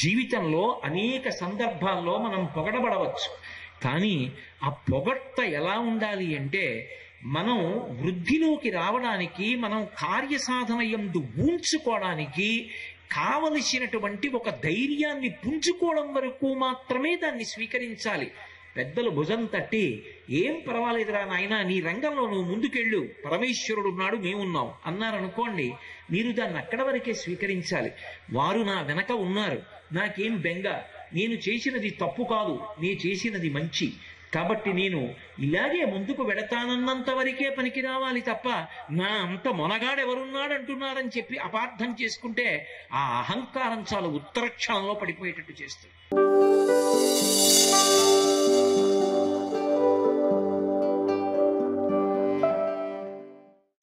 జీవితంలో అనేక సందర్భాల్లో మనం పొగడబడవచ్చు. కానీ ఆ పొగడ్త ఎలా ఉండాలి అంటే, మనం వృద్ధిలోకి రావడానికి, మనం కార్యసాధన యందు ఊంచుకోవడానికి కావలసినటువంటి ఒక ధైర్యాన్ని పుంజుకోవడం వరకు మాత్రమే దాన్ని స్వీకరించాలి. పెద్దలు భుజం తట్టి, ఏం పర్వాలేదురా నాయనా, నీ రంగంలో నువ్వు ముందుకెళ్ళు, పరమేశ్వరుడు ఉన్నాడు, మేమున్నాం అన్నారనుకోండి, మీరు దాన్ని అక్కడ వరకే స్వీకరించాలి. వారు నా వెనక ఉన్నారు, నాకేం బెంగ, నేను చేసినది తప్పు కాదు, నేను చేసినది మంచి, కాబట్టి నేను ఇలాగే ముందుకు వెడతానన్నంత వరకే పనికి రావాలి తప్ప, నా అంత మొనగాడెవరున్నాడంటున్నారని చెప్పి అపార్థం చేసుకుంటే ఆ అహంకారం చాలా ఉత్తర క్షణంలో పడిపోయేటట్టు చేస్తుంది.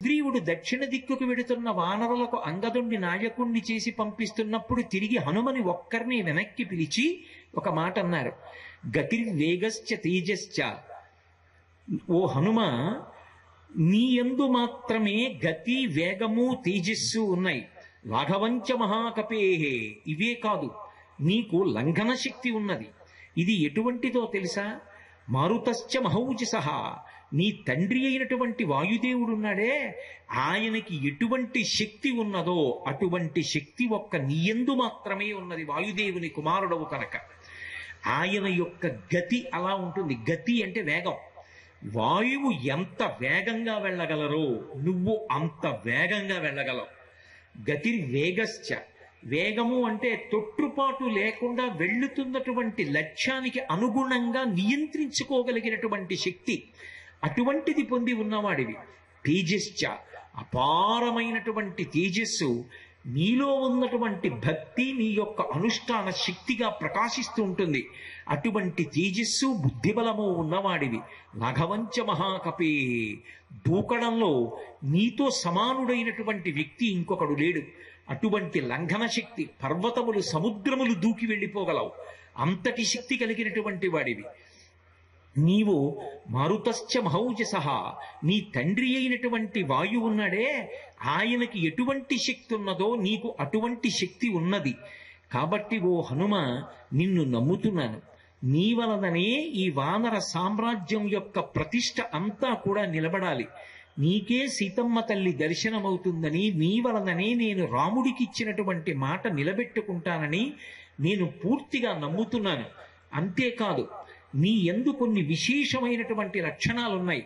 సుగ్రీవుడు దక్షిణ దిక్కుకు వెడుతున్న వానరులకు అంగదుణ్ణి నాయకుణ్ణి చేసి పంపిస్తున్నప్పుడు తిరిగి హనుమని ఒక్కరిని వెనక్కి పిలిచి ఒక మాట అన్నారు. గతిర్వేగశ్చ తేజశ్చ, ఓ హనుమ, నీ యందు మాత్రమే గతి, వేగము, తేజస్సు ఉన్నాయి. రాఘవంచ మహాకపేహే, ఇవే కాదు, నీకు లంఘన శక్తి ఉన్నది. ఇది ఎటువంటిదో తెలుసా? మారుతశ్చ మహౌజసః, నీ తండ్రి అయినటువంటి వాయుదేవుడున్నాడే, ఆయనకి ఎటువంటి శక్తి ఉన్నదో అటువంటి శక్తి ఒక్క నీయందు మాత్రమే ఉన్నది. వాయుదేవుని కుమారుడవు కనుక ఆయన యొక్క గతి అలా ఉంటుంది. గతి అంటే వేగం. వాయువు ఎంత వేగంగా వెళ్ళగలరో నువ్వు అంత వేగంగా వెళ్ళగలవు. గతిర్వేగశ్చ, వేగము అంటే తొట్టుపాటు లేకుండా వెళ్ళుతున్నటువంటి లక్ష్యానికి అనుగుణంగా నియంత్రించుకోగలిగినటువంటి శక్తి, అటువంటిది పొంది ఉన్నవాడివి. తేజశ్చ, అపారమైనటువంటి తేజస్సు, నీలో ఉన్నటువంటి భక్తి నీ యొక్క అనుష్ఠాన శక్తిగా ప్రకాశిస్తూ ఉంటుంది. అటువంటి తేజస్సు, బుద్ధిబలము ఉన్నవాడివి. రాఘవంచ మహాకపే, దూకడంలో నీతో సమానుడైనటువంటి వ్యక్తి ఇంకొకడు లేడు. అటువంటి లంఘన శక్తి, పర్వతములు, సముద్రములు దూకి వెళ్ళిపోగలవు, అంతటి శక్తి కలిగినటువంటి వాడివి నీవు. మారుతశ్చ మహౌజసః, నీ తండ్రి అయినటువంటి వాయువు ఉన్నాడే, ఆయనకి ఎటువంటి శక్తి ఉన్నదో నీకు అటువంటి శక్తి ఉన్నది. కాబట్టి ఓ హనుమ, నిన్ను నమ్ముతున్నాను. నీ వలననే ఈ వానర సామ్రాజ్యం యొక్క ప్రతిష్ట అంతా కూడా నిలబడాలి. నీకే సీతమ్మ తల్లి దర్శనమవుతుందని, నీ వలననే నేను రాముడికి ఇచ్చినటువంటి మాట నిలబెట్టుకుంటానని నేను పూర్తిగా నమ్ముతున్నాను. అంతేకాదు, నీ యందు కొన్ని విశేషమైనటువంటి లక్షణాలున్నాయి.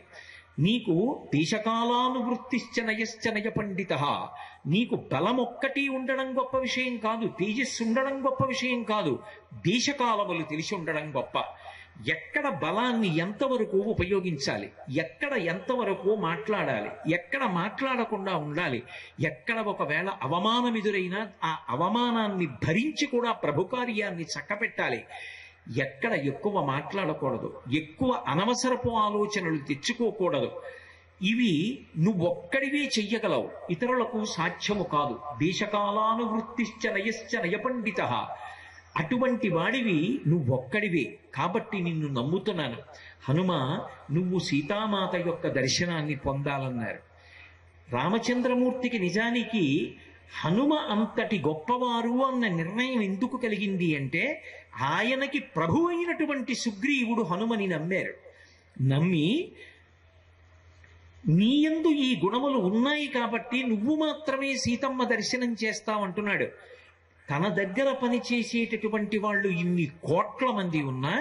నీకు దేశకాలానువృత్తిశ్చ నయశ్చ నయ పండిత, నీకు బలం ఒక్కటి ఉండడం గొప్ప విషయం కాదు, తేజస్సు ఉండడం గొప్ప విషయం కాదు, దేశకాలములు తెలిసి ఉండడం గొప్ప. ఎక్కడ బలాన్ని ఎంతవరకు ఉపయోగించాలి, ఎక్కడ ఎంతవరకు మాట్లాడాలి, ఎక్కడ మాట్లాడకుండా ఉండాలి, ఎక్కడ ఒకవేళ అవమానం ఎదురైనా ఆ అవమానాన్ని భరించి కూడా ప్రభు కార్యాన్ని చక్కపెట్టాలి, ఎక్కడ ఎక్కువ మాట్లాడకూడదు, ఎక్కువ అనవసరపు ఆలోచనలు తెచ్చుకోకూడదు. ఇవి నువ్వొక్కడివే చెయ్యగలవు, ఇతరులకు సాధ్యము కాదు. దేశకాలానువృత్తిశ్చ నయశ్చ నయపండిత, అటువంటి వాడివి నువ్వొక్కడివే. కాబట్టి నిన్ను నమ్ముతున్నాను. హనుమ, నువ్వు సీతామాత యొక్క దర్శనాన్ని పొందాలన్నారు. రామచంద్రమూర్తికి నిజానికి హనుమ అంతటి గొప్పవారు అన్న నిర్ణయం ఎందుకు కలిగింది అంటే, ఆయనకి ప్రభు అయినటువంటి సుగ్రీవుడు హనుమని నమ్మారు. నమ్మి, నీయందు ఈ గుణములు ఉన్నాయి కాబట్టి నువ్వు మాత్రమే సీతమ్మ దర్శనం చేస్తావంటున్నాడు. తన దగ్గర పనిచేసేటటువంటి వాళ్ళు ఇన్ని కోట్ల మంది ఉన్నా,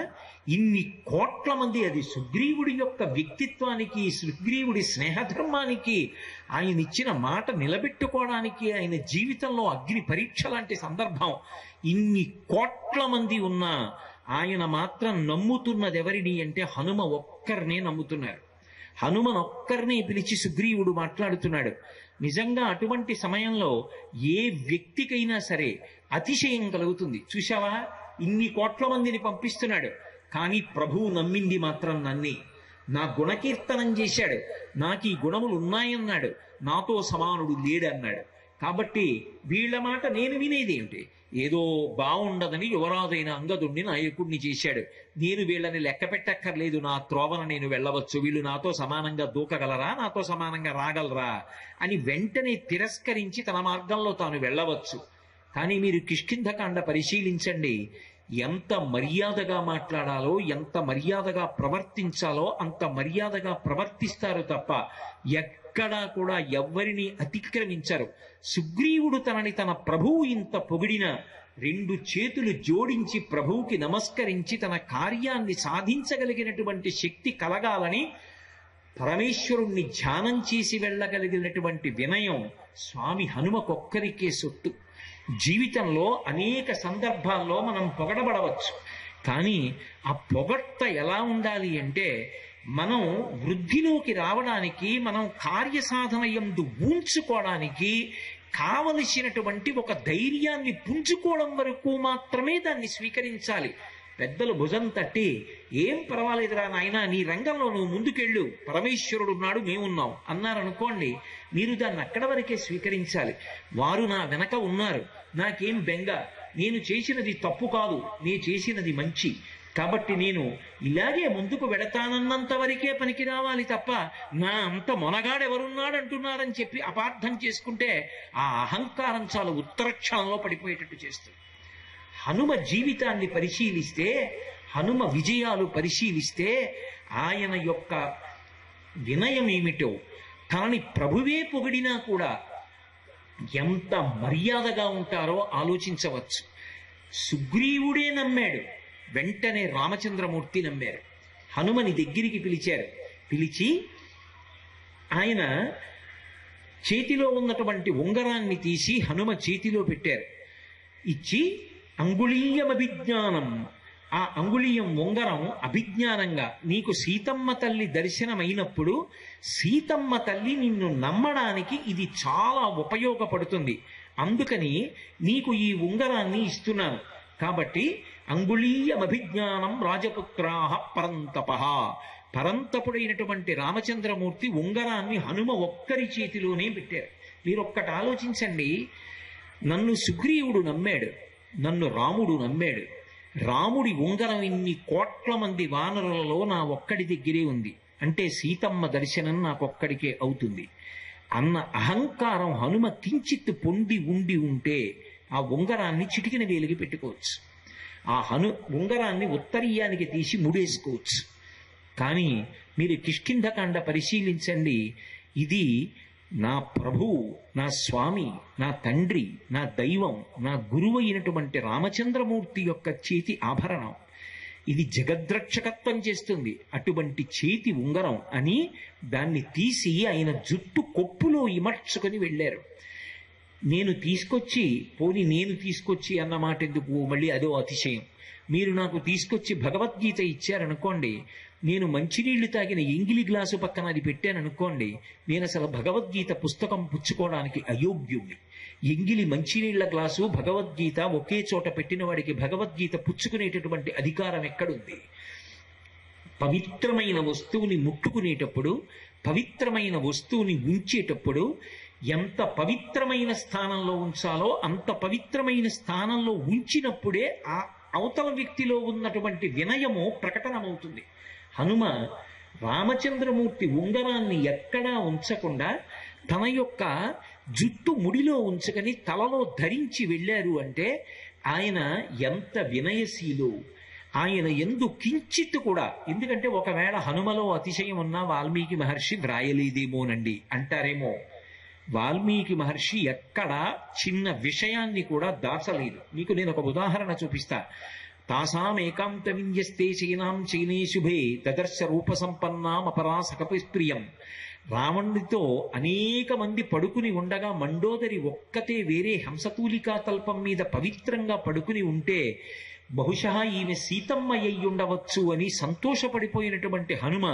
ఇన్ని కోట్ల మంది, అది సుగ్రీవుడి యొక్క వ్యక్తిత్వానికి, సుగ్రీవుడి స్నేహధర్మానికి, ఆయన ఇచ్చిన మాట నిలబెట్టుకోవడానికి, ఆయన జీవితంలో అగ్ని పరీక్ష లాంటి సందర్భం, ఇన్ని కోట్ల మంది ఉన్నా ఆయన మాత్రం నమ్ముతున్నది ఎవరిని అంటే హనుమ ఒక్కరినే నమ్ముతున్నారు. హనుమన్ ఒక్కరినే పిలిచి సుగ్రీవుడు మాట్లాడుతున్నాడు. నిజంగా అటువంటి సమయంలో ఏ వ్యక్తికైనా సరే అతిశయం కలుగుతుంది. చూశావా, ఇన్ని కోట్ల మందిని పంపిస్తున్నాడు, కానీ ప్రభువు నమ్మింది మాత్రం నన్నే. నా గుణకీర్తనం చేశాడు, నాకు ఈ గుణములు ఉన్నాయన్నాడు, నాతో సమానుడు లేడన్నాడు. కాబట్టి వీళ్ల మాట నేను వినేదేమిటి? ఏదో బాగుండదని యువరాజైన అంగదుణ్ణి నాయకుడిని చేశాడు, నేను వీళ్ళని లెక్క పెట్టక్కర్లేదు, నా త్రోవన నేను వెళ్ళవచ్చు, వీళ్ళు నాతో సమానంగా దూకగలరా, నాతో సమానంగా రాగలరా అని వెంటనే తిరస్కరించి తన మార్గంలో తాను వెళ్ళవచ్చు. కానీ మీరు కిష్కింధకాండ పరిశీలించండి, ఎంత మర్యాదగా మాట్లాడాలో, ఎంత మర్యాదగా ప్రవర్తించాలో అంత మర్యాదగా ప్రవర్తిస్తారు తప్ప ఎక్కడా కూడా ఎవ్వరిని అతిక్రమించరు. సుగ్రీవుడు తనని తన ప్రభువు ఇంత పొగిడిన 2 చేతులు జోడించి ప్రభువుకి నమస్కరించి తన కార్యాన్ని సాధించగలిగినటువంటి శక్తి కలగాలని పరమేశ్వరుణ్ణి ధ్యానం చేసి వెళ్ళగలిగినటువంటి వినయం స్వామి హనుమకొక్కరికే సొత్తు. జీవితంలో అనేక సందర్భాల్లో మనం పొగడబడవచ్చు, కానీ ఆ పొగడ్త ఎలా ఉండాలి అంటే మనం వృద్ధిలోకి రావడానికి, మనం కార్యసాధన యందు ఊంచుకోవడానికి కావలసినటువంటి ఒక ధైర్యాన్ని పుంజుకోవడం వరకు మాత్రమే దాన్ని స్వీకరించాలి. పెద్దలు భుజం తట్టి ఏం పర్వాలేదురా నాయనా, నీ రంగంలో నువ్వు ముందుకెళ్ళు, పరమేశ్వరుడు ఉన్నాడు, మేమున్నాం అన్నారనుకోండి, మీరు దాన్ని అక్కడ వరకే స్వీకరించాలి. వారు నా వెనక ఉన్నారు, నాకేం బెంగ, నేను చేసినది తప్పు కాదు, నేను చేసినది మంచి, కాబట్టి నేను ఇలాగే ముందుకు వెడతానన్నంత వరకే పనికి రావాలి తప్ప నా అంత మొనగాడెవరున్నాడు అంటున్నారని చెప్పి అపార్థం చేసుకుంటే ఆ అహంకారం చాలా ఉత్తరక్షణంలో పడిపోయేటట్టు చేస్తుంది. హనుమ జీవితాన్ని పరిశీలిస్తే, హనుమ విజయాలు పరిశీలిస్తే ఆయన యొక్క వినయం ఏమిటో, తనని ప్రభువే పొగిడినా కూడా ఎంత మర్యాదగా ఉంటారో ఆలోచించవచ్చు. సుగ్రీవుడే నమ్మాడు, వెంటనే రామచంద్రమూర్తి నమ్మారు. హనుమని దగ్గరికి పిలిచారు. పిలిచి ఆయన చేతిలో ఉన్నటువంటి ఉంగరాన్ని తీసి హనుమ చేతిలో పెట్టారు. ఇచ్చి అంగుళీయం అభిజ్ఞానం, ఆ అంగుళీయం ఉంగరం అభిజ్ఞానంగా నీకు సీతమ్మ తల్లి దర్శనమైనప్పుడు సీతమ్మ తల్లి నిన్ను నమ్మడానికి ఇది చాలా ఉపయోగపడుతుంది, అందుకని నీకు ఈ ఉంగరాన్ని ఇస్తున్నాను. కాబట్టి అంగుళీయమభిజ్ఞానం రాజపుత్రాహ పరంతప, పరంతపుడైనటువంటి రామచంద్రమూర్తి ఉంగరాన్ని హనుమ ఒక్కరి చేతిలోనే పెట్టారు. మీరు ఒక్కటి ఆలోచించండి, నన్ను సుగ్రీవుడు నమ్మాడు, నన్ను రాముడు నమ్మాడు, రాముడి ఉంగరం ఇన్ని కోట్ల మంది వానరులలో నా ఒక్కడి దగ్గరే ఉంది అంటే సీతమ్మ దర్శనం నాకొక్కడికే అవుతుంది అన్న అహంకారం హనుమ కించిత్ పొంది ఉంటే ఆ ఉంగరాన్ని చిటికిన వేలికి పెట్టుకోవచ్చు, ఆ ఉంగరాన్ని ఉత్తరీయానికి తీసి ముడేసుకోవచ్చు. కానీ మీరు కిష్కింధకాండ పరిశీలించండి, ఇది నా ప్రభువు, నా స్వామి, నా తండ్రి, నా దైవం, నా గురువు అయినటువంటి రామచంద్రమూర్తి యొక్క చేతి ఆభరణం, ఇది జగద్రక్షకత్వం చేస్తుంది, అటువంటి చేతి ఉంగరం అని దాన్ని తీసి ఆయన జుట్టు కొప్పులో ఇమర్చుకొని వెళ్ళారు. నేను తీసుకొచ్చి అన్న మాట ఎందుకు, మళ్ళీ అదో అతిశయం. మీరు నాకు తీసుకొచ్చి భగవద్గీత ఇచ్చారనుకోండి, నేను మంచినీళ్లు తాగిన ఎంగిలి గ్లాసు పక్కన అది పెట్టాననుకోండి, నేను అసలు భగవద్గీత పుస్తకం పుచ్చుకోవడానికి అయోగ్యుణ్ణి. ఎంగిలి మంచినీళ్ల గ్లాసు భగవద్గీత ఒకే చోట పెట్టిన వాడికి భగవద్గీత పుచ్చుకునేటటువంటి అధికారం ఎక్కడుంది? పవిత్రమైన వస్తువుని ముట్టుకునేటప్పుడు, పవిత్రమైన వస్తువుని ఉంచేటప్పుడు ఎంత పవిత్రమైన స్థానంలో ఉంచాలో అంత పవిత్రమైన స్థానంలో ఉంచినప్పుడే ఆ అవతల వ్యక్తిలో ఉన్నటువంటి వినయము ప్రకటనమవుతుంది. హనుమ రామచంద్రమూర్తి ఉంగరాన్ని ఎక్కడా ఉంచకుండా తన యొక్క జుట్టు ముడిలో ఉంచుకొని తలలో ధరించి వెళ్ళారు అంటే ఆయన ఎంత వినయశీలు, ఆయన ఎందు కించిత్ కూడా. ఎందుకంటే ఒకవేళ హనుమలో అతిశయం ఉన్నా వాల్మీకి మహర్షి వ్రాయలేదేమోనండి అంటారేమో. వాల్మీకి మహర్షి ఎక్కడ చిన్న విషయాన్ని కూడా దాచలేదు. మీకు నేను ఒక ఉదాహరణ చూపిస్తా. తాసాం ఏకాంత విన్యస్తే చైనాం చైనే శుభే తదర్శ రూప సంపన్నాం అపరాసకపి ప్రియం. రావణుడితో అనేక మంది పడుకుని ఉండగా మండోదరి ఒక్కతే వేరే హంసతూలికా తల్పం మీద పవిత్రంగా పడుకుని ఉంటే బహుశా ఈమె సీతమ్మ అయ్యుండవచ్చు అని సంతోషపడిపోయినటువంటి హనుమ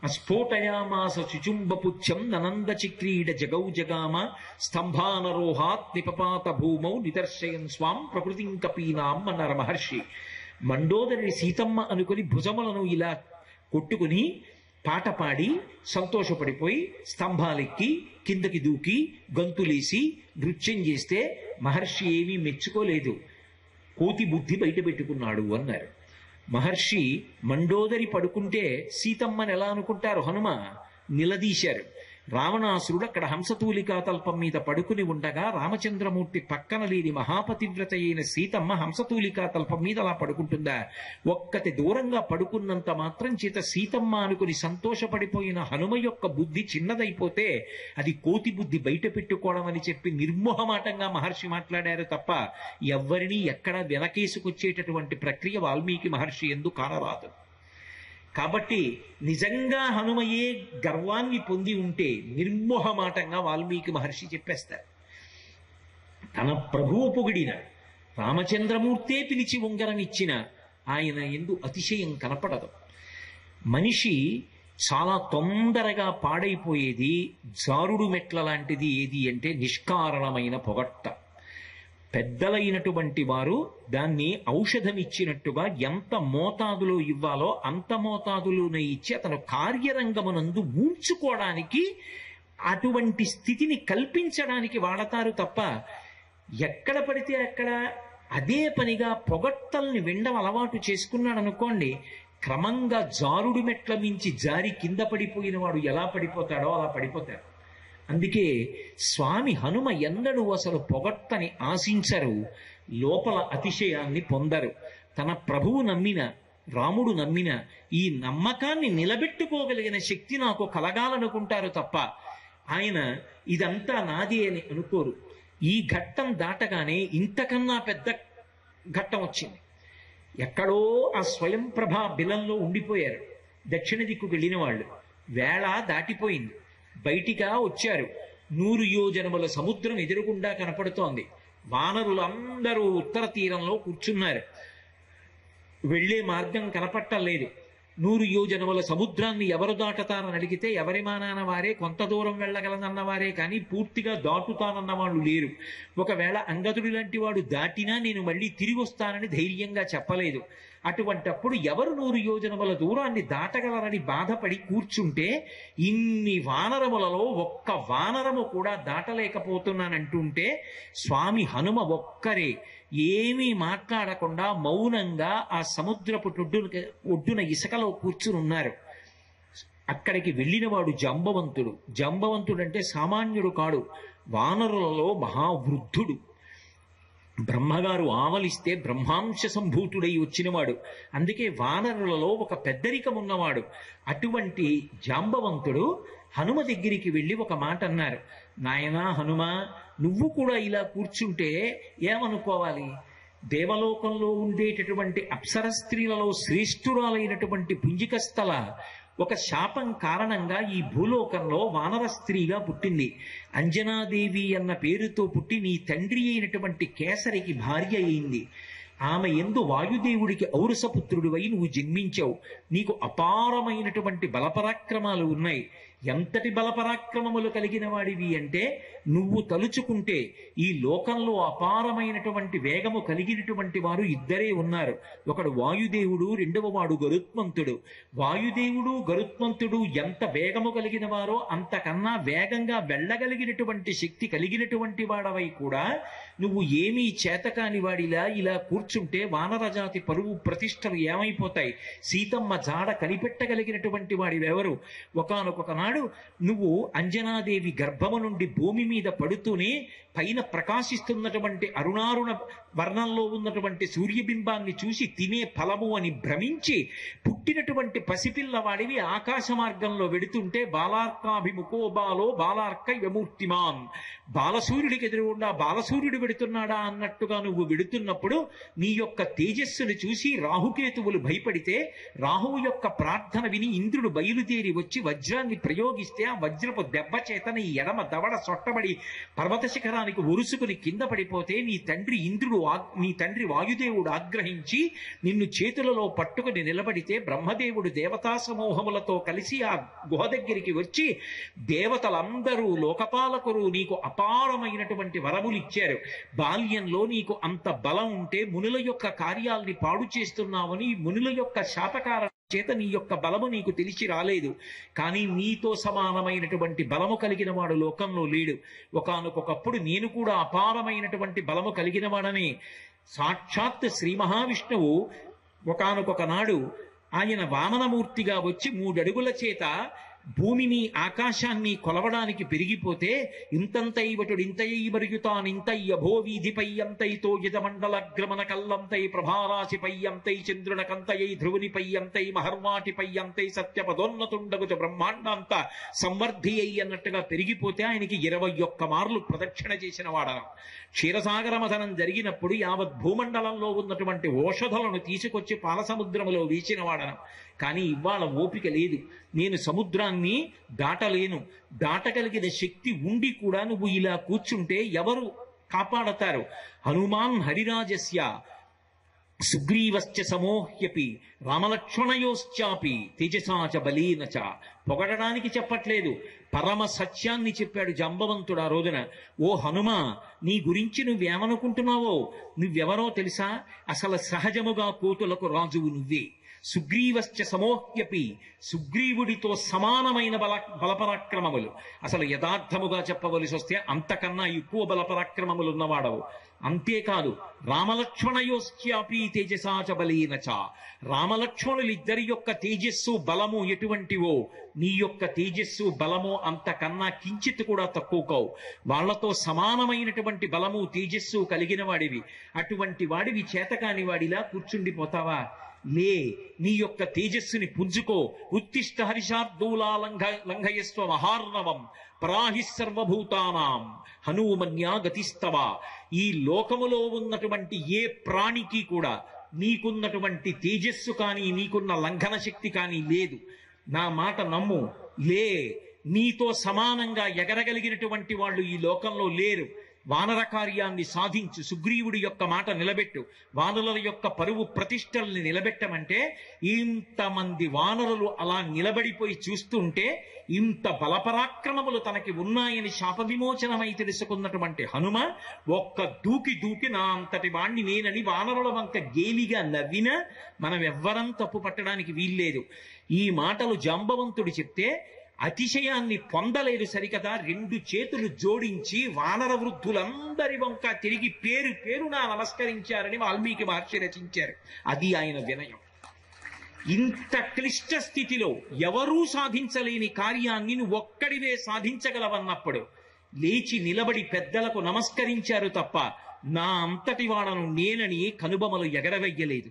అస్ఫోటయామాస శుచుంబపుచ్చం ననంద చిక్రీడ జగౌ జగామ స్తంభానరోహాత్ నిపపాత భూమౌ నిదర్శయన్ స్వాం ప్రకృతిం కపీనాం అన్నారు మహర్షి. మండోదరి సీతమ్మ అనుకుని భుజములను ఇలా కొట్టుకుని పాట పాడి సంతోషపడిపోయి స్తంభాలెక్కి కిందకి దూకి గంతులేసి నృత్యం చేస్తే మహర్షి ఏమీ మెచ్చుకోలేదు. కోతి బుద్ధి బయట పెట్టుకున్నాడు అన్నారు. మహర్షి మండోదరి పడుకుంటే సీతమ్మని ఎలా అనుకుంటారు? హనుమ నిలదీశారు. రావణాసురుడు అక్కడ హంసతూలికా తల్పం మీద పడుకుని ఉండగా రామచంద్రమూర్తి పక్కన లేని మహాపతివ్రత అయిన సీతమ్మ హంసతూలికా తల్పం మీద అలా పడుకుంటుందా? ఒక్కటి దూరంగా పడుకున్నంత మాత్రం చేత సీతమ్మ అనుకుని సంతోషపడిపోయిన హనుమ యొక్క బుద్ధి చిన్నదైపోతే అది కోతి బుద్ధి బయట పెట్టుకోవడం అని చెప్పి నిర్మోహమాటంగా మహర్షి మాట్లాడారు తప్ప ఎవ్వరినీ ఎక్కడ వెనకేసుకొచ్చేటటువంటి ప్రక్రియ వాల్మీకి మహర్షి ఎందు కానరాదు. కాబట్టి నిజంగా హనుమయే గర్వాన్ని పొంది ఉంటే నిర్మోహమాటంగా వాల్మీకి మహర్షి చెప్పేస్తారు. తన ప్రభువు పొగిడిన రామచంద్రమూర్తే పిలిచి ఉంగరం ఇచ్చిన ఆయన ఎందు అతిశయం కనపడదు. మనిషి చాలా తొందరగా పాడైపోయేది జారుడు మెట్ల లాంటిది ఏది అంటే నిష్కారణమైన పొగట్ట. పెద్దలైనటువంటి వారు దాన్ని ఔషధం ఇచ్చినట్టుగా ఎంత మోతాదులో ఇవ్వాలో అంత మోతాదులోనే ఇచ్చి అతను కార్యరంగమునందు ఊడ్చుకోవడానికి అటువంటి స్థితిని కల్పించడానికి వాడతారు తప్ప ఎక్కడ పడితే అక్కడ అదే పనిగా పొగట్టల్ని వినడం అలవాటు చేసుకున్నాడు అనుకోండి, క్రమంగా జారుడు మెట్ల మించి జారి కింద పడిపోయిన వాడు ఎలా పడిపోతాడో అలా పడిపోతాడు. అందుకే స్వామి హనుమ ఎన్నడూ అసలు పొగట్టని ఆశించరు, లోపల అతిశయాన్ని పొందరు. తన ప్రభువు నమ్మిన రాముడు నమ్మిన ఈ నమ్మకాన్ని నిలబెట్టుకోగలిగిన శక్తి నాకు కలగాలనుకుంటారు తప్ప ఆయన ఇదంతా నాది అని అనుకోరు. ఈ ఘట్టం దాటగానే ఇంతకన్నా పెద్ద ఘట్టం వచ్చింది. ఎక్కడో ఆ స్వయం ప్రభా బిలంలో ఉండిపోయారు దక్షిణ దిక్కుకు వెళ్ళిన వాళ్ళు. వేళ దాటిపోయింది, బయటిగా వచ్చారు. 100 యోజనముల సముద్రం ఎదురుగుండా కనపడుతోంది. వానరులు అందరూ ఉత్తర తీరంలో కూర్చున్నారు. వెళ్లే మార్గం కనపట్టలేదు. 100 యోజనముల సముద్రాన్ని ఎవరు దాటతారని అడిగితే ఎవరి మానాన వారే కొంత దూరం వెళ్ళగలనన్నవారే కానీ పూర్తిగా దాటుతానన్న వాళ్ళు లేరు. ఒకవేళ అంగదుడి లాంటి వాడు దాటినా నేను మళ్ళీ తిరిగి వస్తానని ధైర్యంగా చెప్పలేదు. అటువంటప్పుడు ఎవరు 100 యోజనముల దూరాన్ని దాటగలరని బాధపడి కూర్చుంటే ఇన్ని వానరములలో ఒక్క వానరము కూడా దాటలేకపోతున్నానంటుంటే స్వామి హనుమ ఒక్కరే ఏమీ మాట్లాడకుండా మౌనంగా ఆ సముద్రపు ఒడ్డున ఇసుకలో కూర్చుని ఉన్నారు. అక్కడికి వెళ్ళినవాడు జాంబవంతుడు. జాంబవంతుడంటే సామాన్యుడు కాడు, వానరులలో మహావృద్ధుడు. బ్రహ్మగారు ఆవలిస్తే బ్రహ్మాంశ సంభూతుడై వచ్చినవాడు. అందుకే వానరులలో ఒక పెద్దరికం ఉన్నవాడు. అటువంటి జాంబవంతుడు హనుమ దగ్గరికి వెళ్ళి ఒక మాట అన్నారు. నాయనా హనుమ, నువ్వు కూడా ఇలా కూర్చుంటే ఏమనుకోవాలి? దేవలోకంలో ఉండేటటువంటి అప్సర స్త్రీలలో శ్రేష్ఠురాలైనటువంటి పుంజికస్థల ఒక శాపం కారణంగా ఈ భూలోకంలో వానర స్త్రీగా పుట్టింది. అంజనాదేవి అన్న పేరుతో పుట్టి నీ తండ్రి అయినటువంటి కేసరికి భార్య అయింది. ఆమె యందు వాయుదేవుడికి ఔరసపుత్రుడివై నువ్వు జన్మించావు. నీకు అపారమైనటువంటి బలపరాక్రమాలు ఉన్నాయి. ఎంతటి బలపరాక్రమములు కలిగిన వాడివి అంటే నువ్వు తలుచుకుంటే ఈ లోకంలో అపారమైనటువంటి వేగము కలిగినటువంటి వారు ఇద్దరే ఉన్నారు. ఒకడు వాయుదేవుడు, రెండవ వాడు గరుత్మంతుడు. వాయుదేవుడు గరుత్మంతుడు ఎంత వేగము కలిగిన వారో అంతకన్నా వేగంగా వెళ్ళగలిగినటువంటి శక్తి కలిగినటువంటి వాడవై కూడా నువ్వు ఏమీ చేతకాని వాడిలా ఇలా కూర్చుంటే వానరజాతి పరువు ప్రతిష్టలు ఏమైపోతాయి? సీతమ్మ జాడ కనిపెట్టగలిగినటువంటి వాడివెవరు? ఒకానొక నాడు నువ్వు అంజనాదేవి గర్భము నుండి భూమి మీద పడుతూనే పైన ప్రకాశిస్తున్నటువంటి అరుణారుణ వర్ణంలో ఉన్నటువంటి సూర్యబింబాన్ని చూసి తినే ఫలము అని భ్రమించి పుట్టినటువంటి పసిపిల్లవాడివి ఆకాశ మార్గంలో వెడుతుంటే బాలార్కాభిముఖో బాలో బాలార్క యమూర్తిమాన్, బాలసూర్యుడికి ఎదురుగుండా బాలసూర్యుడు వెడుతున్నాడా అన్నట్టుగా నువ్వు వెడుతున్నప్పుడు నీ యొక్క తేజస్సును చూసి రాహుకేతువులు భయపడితే రాహువు యొక్క ప్రార్థన విని ఇంద్రుడు బయలుదేరి వచ్చి వజ్రాన్ని ప్రయోగిస్తే ఆ వజ్రపు దెబ్బ చేత నీ ఎడమ దవడ సొట్టబడి పర్వత శిఖరానికి ఒరుసుకుని కింద పడిపోతే నీ తండ్రి వాయుదేవుడు ఆగ్రహించి నిన్ను చేతులలో పట్టుకుని నిలబడితే బ్రహ్మదేవుడు దేవతా సమూహములతో కలిసి ఆ గుహ దగ్గరికి వచ్చి దేవతలందరూ లోకపాలకులు నీకు అపారమైనటువంటి వరములు ఇచ్చారు. బాల్యంలో నీకు అంత బలం ఉంటే మునుల యొక్క కార్యాల్ని పాడు చేస్తున్నావని మునుల యొక్క శాపకార చేత నీ యొక్క బలము నీకు తెలిసి రాలేదు. కానీ నీతో సమానమైనటువంటి బలము కలిగిన వాడు లోకంలో లేడు. ఒకానొకప్పుడు నేను కూడా అపారమైనటువంటి బలము కలిగిన వాడని సాక్షాత్ శ్రీ మహావిష్ణువు ఒకానొక నాడు ఆయన వామనమూర్తిగా వచ్చి 3 అడుగుల చేత భూమిని ఆకాశాన్ని కొలవడానికి పెరిగిపోతే ఇంతంతైవటుడు ఇంతయ్యి మరుగుతానింతయ్య భోవీధిపై అంతైతో యజమండలగ్రమణ కల్లంతై ప్రభారాశిపై అంతై చంద్రునకంతయై ధ్రువునిపై అంతై మహర్వాటిపై అంతై సత్యపదోన్నతుండగుచ బ్రహ్మాండాంత సంవర్ధి అయి అన్నట్టుగా పెరిగిపోతే ఆయనకి 21 మార్లు ప్రదక్షిణ చేసిన వాడనం. క్షీరసాగర మథనం జరిగినప్పుడు యావత్ భూమండలంలో ఉన్నటువంటి ఓషధలను తీసుకొచ్చి పాలసముద్రములో వేసిన వాడనం. కానీ ఇవాళ ఓపిక లేదు, నేను సముద్రాన్ని దాటలేను, దాటగలిగిన శక్తి ఉండి కూడా నువ్వు ఇలా కూర్చుంటే ఎవరు కాపాడతారు? హనుమాన్ హరిరాజస్య సుగ్రీవశ్చ సమోహ్యపి రామలక్ష్మణయోశ్చాపి తేజసాచ బలీనచ. పొగడడానికి చెప్పట్లేదు, పరమ సత్యాన్ని చెప్పాడు జాంబవంతుడు ఆ రోజున. ఓ హనుమ, నీ గురించి నువ్వేమనుకుంటున్నావో, నువ్వెవరో తెలుసా? అసలు సహజముగా కోతులకు రాజువు నువ్వే. సుగ్రీవశ్చ సమోహ్యపి, సుగ్రీవుడితో సమానమైన బలపరాక్రమములు. అసలు యథార్థముగా చెప్పవలసి వస్తే అంతకన్నా ఎక్కువ బలపరాక్రమములు ఉన్నవాడవు. అంతేకాదు, రామలక్ష్మణయోశ్చాపి తేజసాచ బలీనచ, రామలక్ష్మణులిద్దరి యొక్క తేజస్సు బలము ఎటువంటివో నీ యొక్క తేజస్సు బలము అంతకన్నా కించిత్ కూడా తక్కువ కావు. వాళ్లతో సమానమైనటువంటి బలము తేజస్సు కలిగిన వాడివి. అటువంటి వాడివి చేతకాని వాడిలా కూర్చుండిపోతావా? లే, నీ యొక్క తేజస్సుని పుంజుకో. ఉత్తిష్ట హరిషార్దూలా లంఘయస్వ మహార్ణవం పరాహి సర్వభూతానాం హనుమన్యా గతిస్తవ. ఈ లోకములో ఉన్నటువంటి ఏ ప్రాణికి కూడా నీకున్నటువంటి తేజస్సు కానీ నీకున్న లంఘన శక్తి కానీ లేదు. నా మాట నమ్ము. లే, నీతో సమానంగా ఎగరగలిగినటువంటి వాళ్ళు ఈ లోకంలో లేరు. వానర కార్యాన్ని సాధించు, సుగ్రీవుడి యొక్క మాట నిలబెట్టు, వానరుల యొక్క పరువు ప్రతిష్టల్ని నిలబెట్టమంటే ఇంతమంది వానరులు అలా నిలబడిపోయి చూస్తుంటే ఇంత బలపరాక్రమములు తనకి ఉన్నాయని శాప విమోచనమై తెలుసుకున్నటువంటి హనుమ ఒక్క దూకి నా అంతటి వాణ్ణి నేనని వానరుల వంక గేలిగా నవ్వినా మనం ఎవ్వరం తప్పు పట్టడానికి వీల్లేదు. ఈ మాటలు జాంబవంతుడు చెప్తే అతిశయాన్ని పొందలేదు సరికదా, 2 చేతులు జోడించి వానర వృద్ధులందరి వంక తిరిగి పేరు పేరునా నమస్కరించారని వాల్మీకి మహర్షి రచించారు. అది ఆయన వినయం. ఇంత క్లిష్ట స్థితిలో ఎవరూ సాధించలేని కార్యాన్ని నువ్వు ఒక్కడివే సాధించగలవన్నప్పుడు లేచి నిలబడి పెద్దలకు నమస్కరించారు తప్ప నా అంతటి వాడను నేనని కనుబొమలు ఎగరవెయ్యలేదు.